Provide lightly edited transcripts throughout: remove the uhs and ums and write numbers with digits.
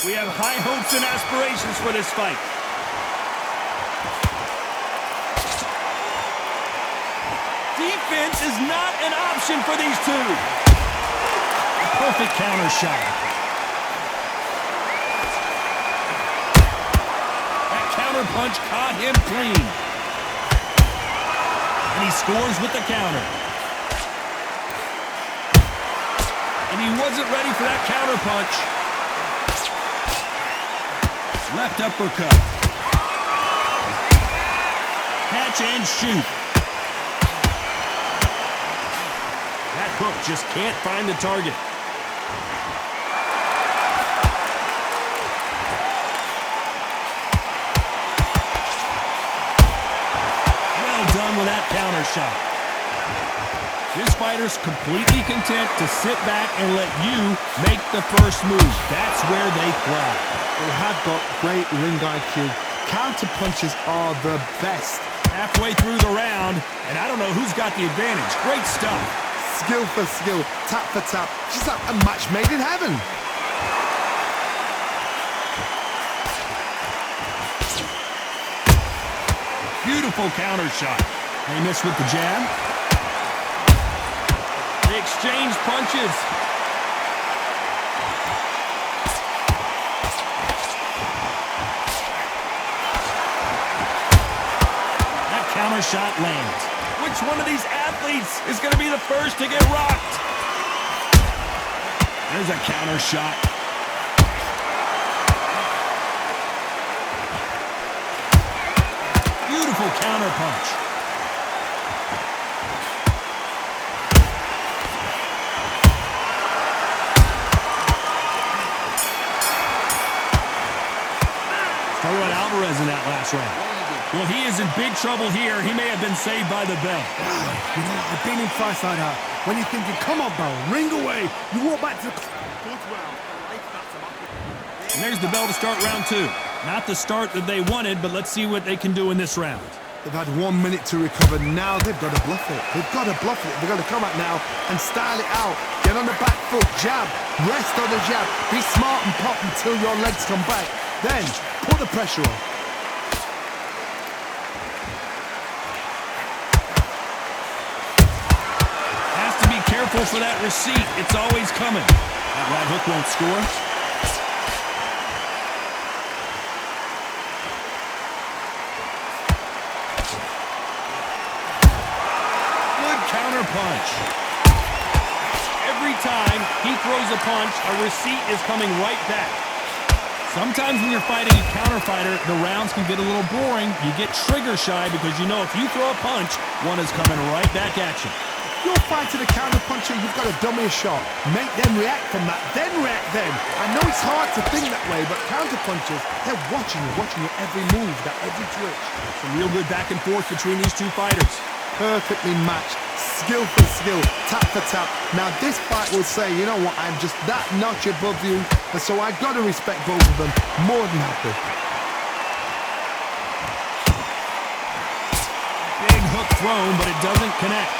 We have high hopes and aspirations for this fight. Defense is not an option for these two. Perfect counter shot. That counter punch caught him clean. And he scores with the counter. And he wasn't ready for that counter punch. Left uppercut. Catch and shoot. That hook just can't find the target. Well done with that counter shot. This fighter's completely content to sit back and let you make the first move. That's where they thrive. They have got great ring IQ. Counter punches are the best. Halfway through the round, and I don't know who's got the advantage. Great stuff. Skill for skill, tap for tap. She's like a match made in heaven. Beautiful counter shot. They miss with the jab. They exchange punches. That counter shot lands. Which one of these athletes is going to be the first to get rocked? There's a counter shot. Beautiful counter punch. Throw at Alvarez in that last round. Well, he is in big trouble here. He may have been saved by the bell. You know, I've been in fights like that. When you're thinking, come on, bro, ring away. You walk back to the fourth round. And there's the bell to start round two. Not the start that they wanted, but let's see what they can do in this round. They've had 1 minute to recover. Now they've got to bluff it. They've got to bluff it. They've got to come out now and style it out. Get on the back foot, jab, rest on the jab. Be smart and pop until your legs come back. Then put the pressure on. Has to be careful for that receipt. It's always coming. That right hook won't score. Punch. Every time he throws a punch, a receipt is coming right back. Sometimes when you're fighting a counter fighter, the rounds can get a little boring. You get trigger shy because you know if you throw a punch, one is coming right back at you. You're fighting a counter puncher, you've got to dummy a shot. Make them react from that, then react then. I know it's hard to think that way, but counter punchers, they're watching you every move, that every twitch. Some real good back and forth between these two fighters. Perfectly matched, skill for skill, tap for tap. Now this fight will say, you know what, I'm just that notch above you, and so I got to respect both of them more than happy. Big hook thrown, but it doesn't connect.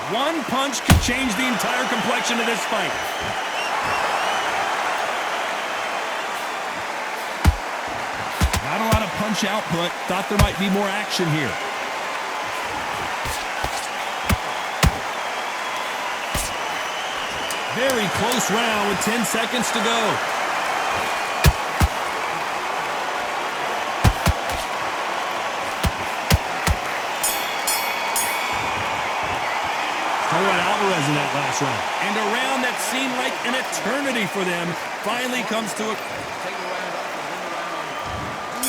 One punch could change the entire complexion of this fight. Not a lot of punch output. Thought there might be more action here. Very close round with 10 seconds to go. Throw out Alvarez in that last round. And a round that seemed like an eternity for them finally comes to a...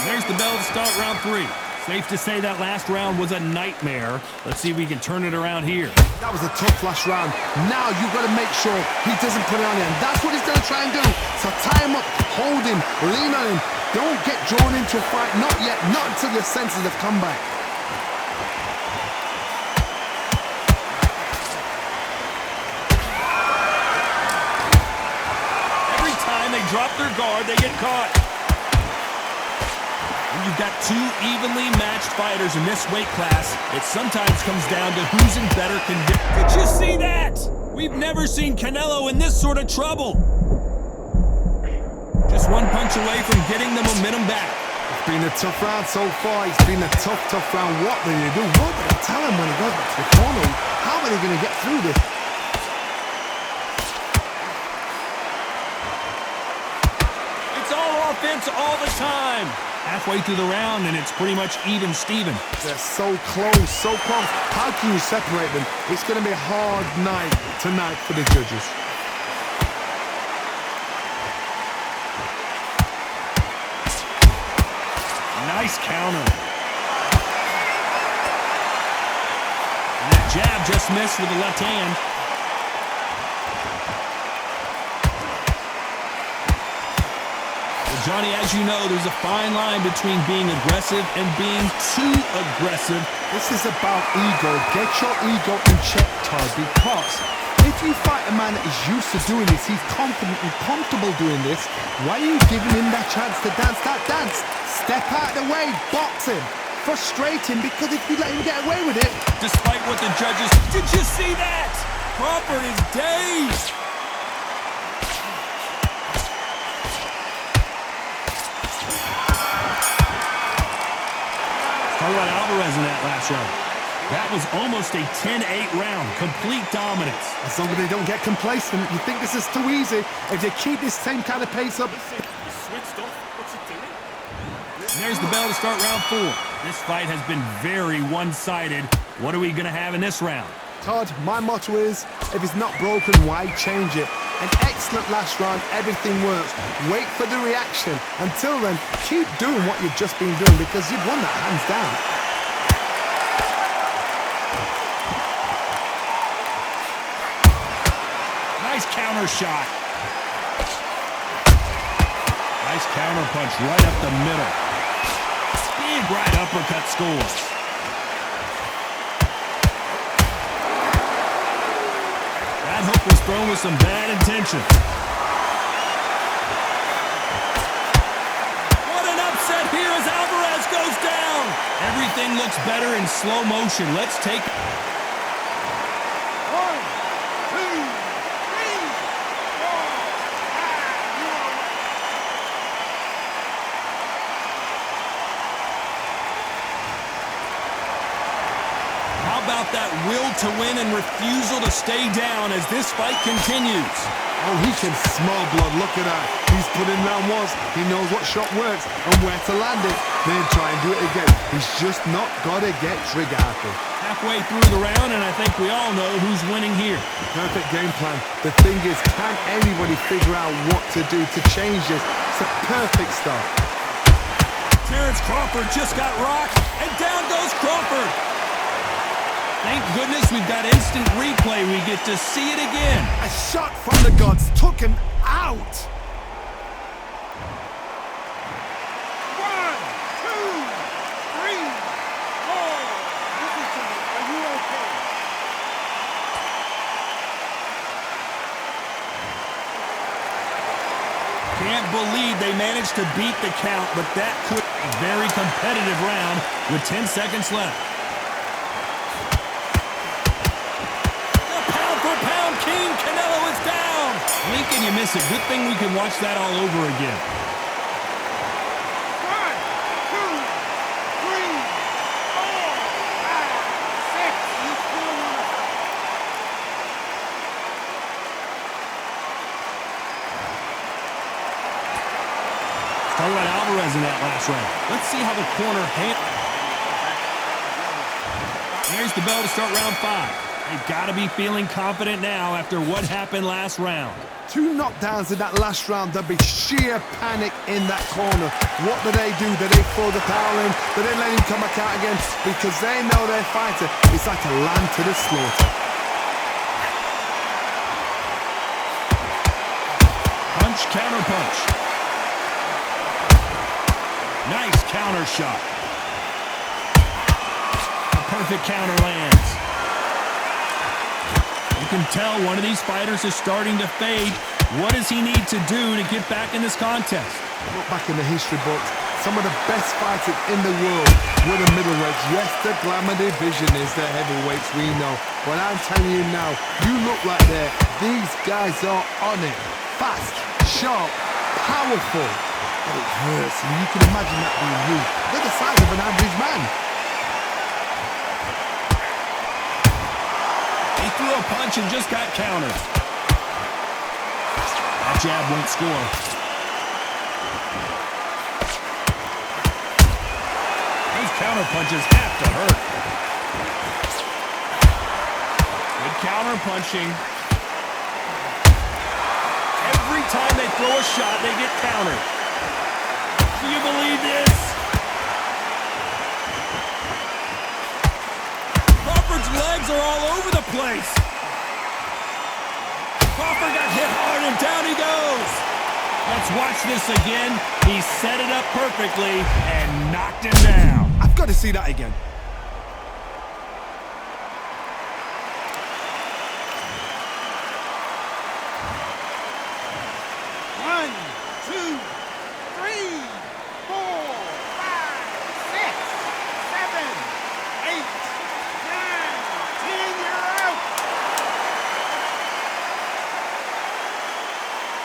There's the bell to start round three. Safe to say that last round was a nightmare. Let's see if we can turn it around here. That was a tough last round. Now you've got to make sure he doesn't put it on you. And that's what he's going to try and do. So tie him up, hold him, lean on him. Don't get drawn into a fight. Not yet. Not until your senses have come back. Every time they drop their guard, they get caught. you've got two evenly matched fighters in this weight class, it sometimes comes down to who's in better condition. Did you see that? We've never seen Canelo in this sort of trouble. Just one punch away from getting the momentum back. It's been a tough round so far. It's been a tough round. What do you do? What do they tell him when he goes back to the corner? How are they going to get through this? It's all offense all the time. Halfway through the round, and it's pretty much even Steven. They're so close, so close. How can you separate them? It's going to be a hard night tonight for the judges. Nice counter. And that jab just missed with the left hand. Well, Johnny, as you know, there's a fine line between being aggressive and being too aggressive. This is about ego. Get your ego in check, Todd, because if you fight a man that is used to doing this, he's confident and comfortable doing this, why are you giving him that chance to dance that dance? Step out of the way, box him, frustrate him, because if you let him get away with it... Despite what the judges... Did you see that? Crawford is dazed. Talk about Alvarez in that last round. That was almost a 10-8 round. Complete dominance. As long as they don't get complacent, you think this is too easy. If they keep this same kind of pace up... And there's the bell to start round 4. This fight has been very one-sided. What are we going to have in this round? Todd, my motto is, if it's not broken, why change it? An excellent last round, everything works. Wait for the reaction. Until then, keep doing what you've just been doing because you've won that hands down. Nice counter shot. Nice counter punch right up the middle. Big right uppercut scores. That hook was thrown with some bad intention. What an upset here as Alvarez goes down. Everything looks better in slow motion. Let's take... about that will to win and refusal to stay down as this fight continues. Oh, he can smell blood. Look at that. He's put in round once. He knows what shot works and where to land it. Then try and do it again. He's just not got to get trigger happy. Halfway through the round, and I think we all know who's winning here. Perfect game plan. The thing is, can anybody figure out what to do to change this? It's a perfect start. Terence Crawford just got rocked, and down goes Crawford. Thank goodness we've got instant replay. We get to see it again. A shot from the gods took him out. 1, 2, 3, 4. Listen to me. Are you okay? Can't believe they managed to beat the count, but that could be a very competitive round with 10 seconds left. King Canelo is down. Blink and you miss it. Good thing we can watch that all over again. 1, 2, 3, 4, 5, 6. You still want to fight? Talk about Alvarez in that last round. Let's see how the corner There's the bell to start round 5. They've got to be feeling confident now after what happened last round. 2 knockdowns in that last round. There'll be sheer panic in that corner. What do? Do they throw the towel in? Do they let him come back out again? Because they know their fighter is like a lamb to the slaughter. Punch, counter punch. Nice counter shot. A perfect counter lands. You can tell one of these fighters is starting to fade. What does he need to do to get back in this contest? Look back in the history books. Some of the best fighters in the world were the middleweights. Yes, the glamour division is the heavyweights, we know. But I'm telling you now, you look like these guys are on it. Fast, sharp, powerful. But it hurts, and you can imagine that being you. They're the size of an average man. He threw a punch and just got countered. That jab won't score. Those counter punches have to hurt. Good counter punching. Every time they throw a shot, they get countered. Do you believe this? Crawford's legs are all over the place. Crawford got hit hard and down he goes. Let's watch this again. He set it up perfectly and knocked him down. I've got to see that again. One, two,